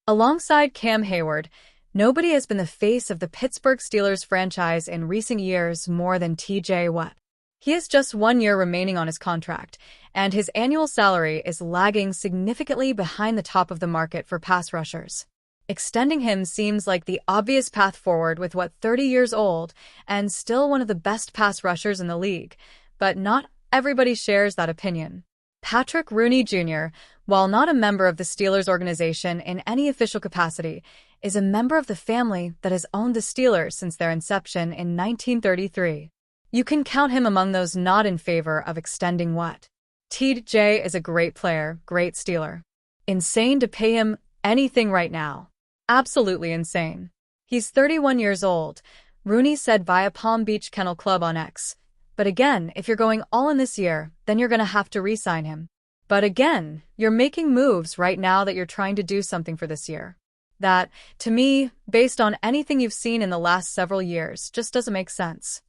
Alongside Cam Hayward, nobody has been the face of the Pittsburgh Steelers franchise in recent years more than TJ Watt. He has just 1 year remaining on his contract, and his annual salary is lagging significantly behind the top of the market for pass rushers. Extending him seems like the obvious path forward with Watt 30 years old and still one of the best pass rushers in the league, but not everybody shares that opinion. Patrick Rooney Jr., while not a member of the Steelers organization in any official capacity, is a member of the family that has owned the Steelers since their inception in 1933. You can count him among those not in favor of extending Watt. TJ is a great player, great Steeler. Insane to pay him anything right now. Absolutely insane. He's 31 years old, Rooney said via Palm Beach Kennel Club on X. But again, if you're going all in this year, then you're going to have to re-sign him. But again, you're making moves right now that you're trying to do something for this year. That, to me, based on anything you've seen in the last several years, just doesn't make sense.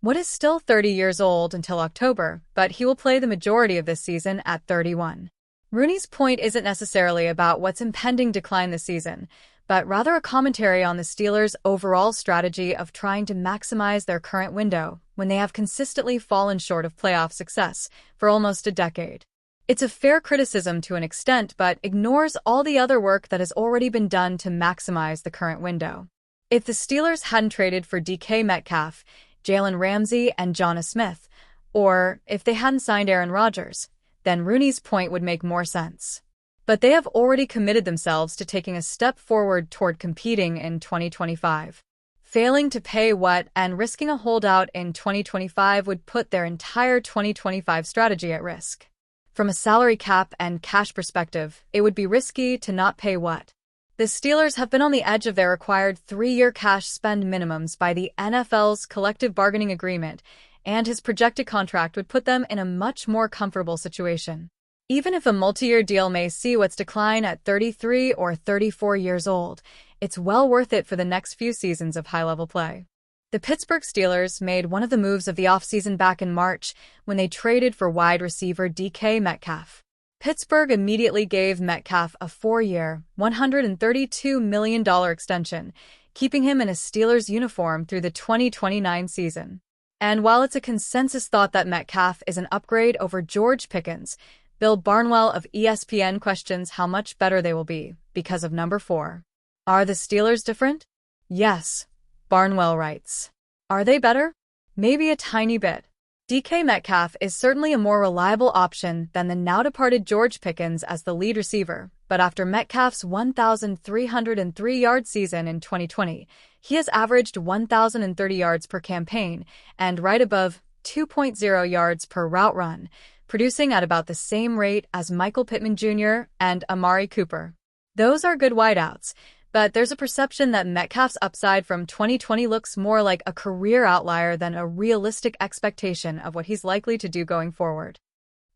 Watt is still 30 years old until October, but he will play the majority of this season at 31. Rooney's point isn't necessarily about Watt's impending decline this season, but rather a commentary on the Steelers' overall strategy of trying to maximize their current window when they have consistently fallen short of playoff success for almost a decade. It's a fair criticism to an extent, but ignores all the other work that has already been done to maximize the current window. If the Steelers hadn't traded for DK Metcalf, Jalen Ramsey, and Jonnu Smith, or if they hadn't signed Aaron Rodgers, then Rooney's point would make more sense. But they have already committed themselves to taking a step forward toward competing in 2025. Failing to pay Watt and risking a holdout in 2025 would put their entire 2025 strategy at risk. From a salary cap and cash perspective, it would be risky to not pay Watt. The Steelers have been on the edge of their required 3-year cash spend minimums by the NFL's collective bargaining agreement, and his projected contract would put them in a much more comfortable situation. Even if a multi-year deal may see Watt's decline at 33 or 34 years old, it's well worth it for the next few seasons of high-level play. The Pittsburgh Steelers made one of the moves of the offseason back in March when they traded for wide receiver DK Metcalf. Pittsburgh immediately gave Metcalf a 4-year, $132 million extension, keeping him in a Steelers uniform through the 2029 season. And while it's a consensus thought that Metcalf is an upgrade over George Pickens, Bill Barnwell of ESPN questions how much better they will be because of number 4. Are the Steelers different? Yes, Barnwell writes. Are they better? Maybe a tiny bit. DK Metcalf is certainly a more reliable option than the now-departed George Pickens as the lead receiver, but after Metcalf's 1,303-yard season in 2020, he has averaged 1,030 yards per campaign and right above 2.0 yards per route run, producing at about the same rate as Michael Pittman Jr. and Amari Cooper. Those are good wideouts, but there's a perception that Metcalf's upside from 2020 looks more like a career outlier than a realistic expectation of what he's likely to do going forward.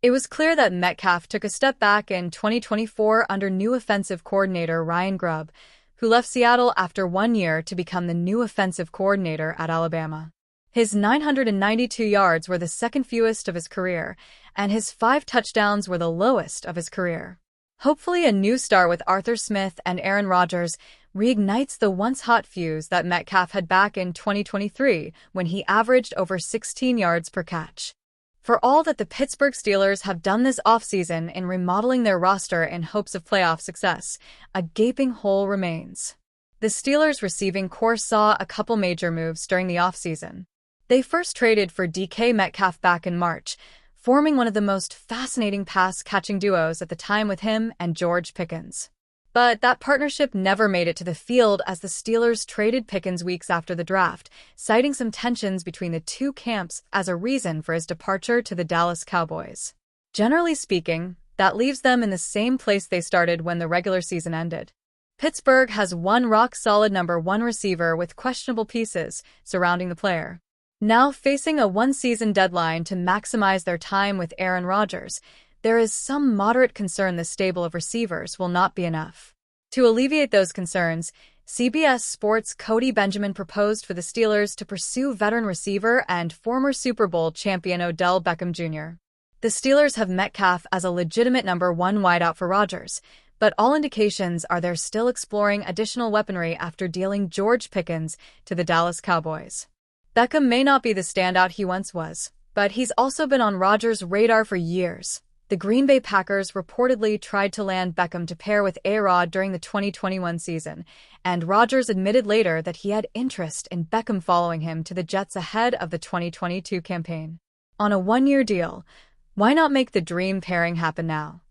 It was clear that Metcalf took a step back in 2024 under new offensive coordinator Ryan Grubb, who left Seattle after 1 year to become the new offensive coordinator at Alabama. His 992 yards were the second fewest of his career, and his 5 touchdowns were the lowest of his career. Hopefully a new star with Arthur Smith and Aaron Rodgers reignites the once-hot fuse that Metcalf had back in 2023 when he averaged over 16 yards per catch. For all that the Pittsburgh Steelers have done this offseason in remodeling their roster in hopes of playoff success, a gaping hole remains. The Steelers' receiving corps saw a couple major moves during the offseason. They first traded for DK Metcalf back in March, forming one of the most fascinating pass-catching duos at the time with him and George Pickens. But that partnership never made it to the field as the Steelers traded Pickens weeks after the draft, citing some tensions between the two camps as a reason for his departure to the Dallas Cowboys. Generally speaking, that leaves them in the same place they started when the regular season ended. Pittsburgh has one rock-solid number 1 receiver with questionable pieces surrounding the player. Now facing a one-season deadline to maximize their time with Aaron Rodgers, there is some moderate concern the stable of receivers will not be enough. To alleviate those concerns, CBS Sports' Cody Benjamin proposed for the Steelers to pursue veteran receiver and former Super Bowl champion Odell Beckham Jr. The Steelers have Metcalf as a legitimate number 1 wideout for Rodgers, but all indications are they're still exploring additional weaponry after dealing George Pickens to the Dallas Cowboys. Beckham may not be the standout he once was, but he's also been on Rodgers' radar for years. The Green Bay Packers reportedly tried to land Beckham to pair with A-Rod during the 2021 season, and Rodgers admitted later that he had interest in Beckham following him to the Jets ahead of the 2022 campaign. On a one-year deal, why not make the dream pairing happen now?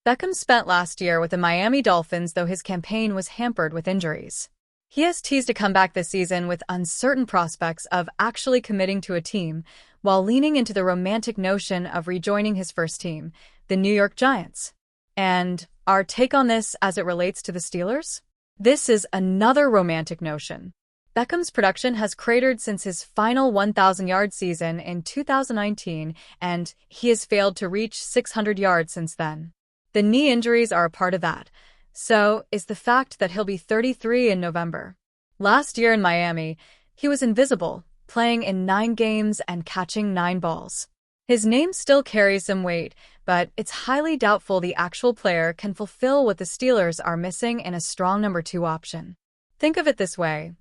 Beckham spent last year with the Miami Dolphins, though his campaign was hampered with injuries. He has teased a comeback this season with uncertain prospects of actually committing to a team, while leaning into the romantic notion of rejoining his first team, the New York Giants. And our take on this as it relates to the Steelers? This is another romantic notion. Beckham's production has cratered since his final 1,000-yard season in 2019, and he has failed to reach 600 yards since then. The knee injuries are a part of that. So is the fact that he'll be 33 in November. Last year in Miami, he was invisible, playing in 9 games and catching 9 balls. His name still carries some weight, but it's highly doubtful the actual player can fulfill what the Steelers are missing in a strong number 2 option. Think of it this way.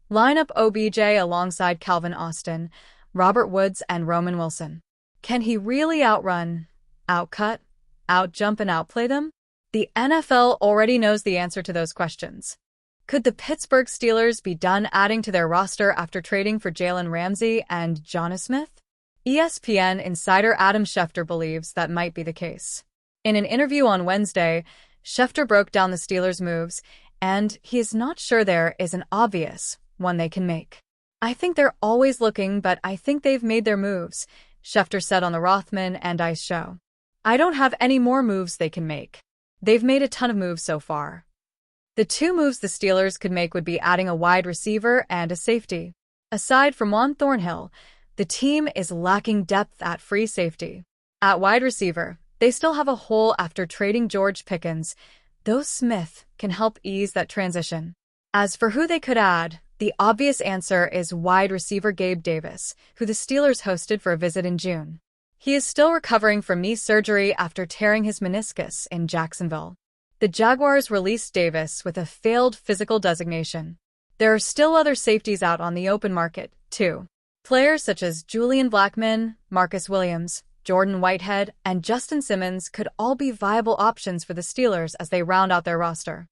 Line up OBJ alongside Calvin Austin, Robert Woods, and Roman Wilson. Can he really outrun, outcut, outjump, and outplay them? The NFL already knows the answer to those questions. Could the Pittsburgh Steelers be done adding to their roster after trading for Jalen Ramsey and Jonnu Smith? ESPN insider Adam Schefter believes that might be the case. In an interview on Wednesday, Schefter broke down the Steelers' moves, and he is not sure there is an obvious one they can make. I think they're always looking, but I think they've made their moves, Schefter said on the Rothman and Ice show. I don't have any more moves they can make. They've made a ton of moves so far. The 2 moves the Steelers could make would be adding a wide receiver and a safety. Aside from Juan Thornhill, the team is lacking depth at free safety. At wide receiver, they still have a hole after trading George Pickens, though Smith can help ease that transition. As for who they could add, the obvious answer is wide receiver Gabe Davis, who the Steelers hosted for a visit in June. He is still recovering from knee surgery after tearing his meniscus in Jacksonville. The Jaguars released Davis with a failed physical designation. There are still other safeties out on the open market, too. Players such as Julian Blackmon, Marcus Williams, Jordan Whitehead, and Justin Simmons could all be viable options for the Steelers as they round out their roster.